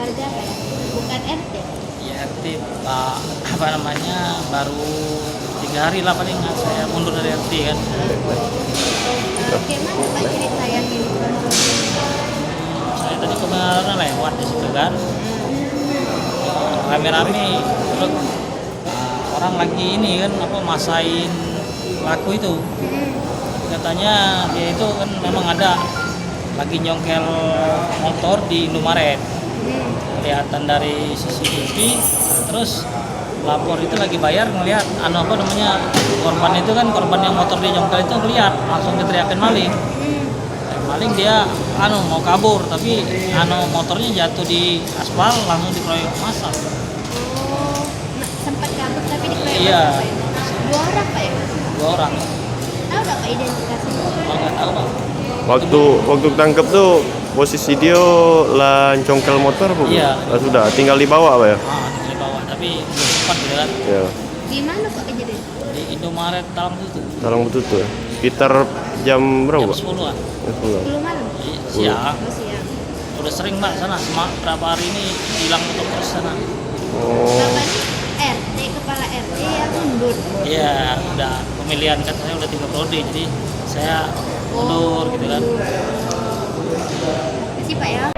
warga Pak ya? Bukan RT. Ya RT Pak, apa namanya, baru 3 hari lah paling saya mundur dari RT kan. Gimana Pak cerita yang ini? Saya tadi kemarin lewat di situ kan, rame-rame terus orang lagi ini kan apa masain laku itu. Katanya dia itu kan memang ada lagi nyongkel motor di Indomaret, kelihatan dari CCTV. Terus lapor itu lagi bayar ngelihat apa namanya, korban itu kan, korban yang motor dia nyongkel itu ngelihat langsung diteriakin maling. Maling dia mau kabur, tapi motornya jatuh di aspal langsung dikeroyok massa. Oh, sempat kabur tapi dikeroyok Iya. Pak ya? 2 orang Pak ya? 2 orang. Tahu nggak Pak identitasnya? Oh, nggak tahu Pak. Waktu tangkap tuh posisi dia lah congkel motor apa? Iya. Sudah tinggal dibawa Pak ya? Di bawah, tapi belum sempat gitu kan. Ya. Di mana Pak kejadian? Di Indomaret Talang itu Talang betul tuh. Sekitar jam berapa? jam Pak? 10-an. Jam 10. 10 malam? Siang. Oh siang. Udah sering Mbak sana, berapa hari ini hilang motor terus sana. Oh. Bapak ini RT, kepala RT yang mundur. Iya, udah pemilihan kan, saya udah 3 periode, jadi saya mundur gitu kan. Terima kasih Pak ya.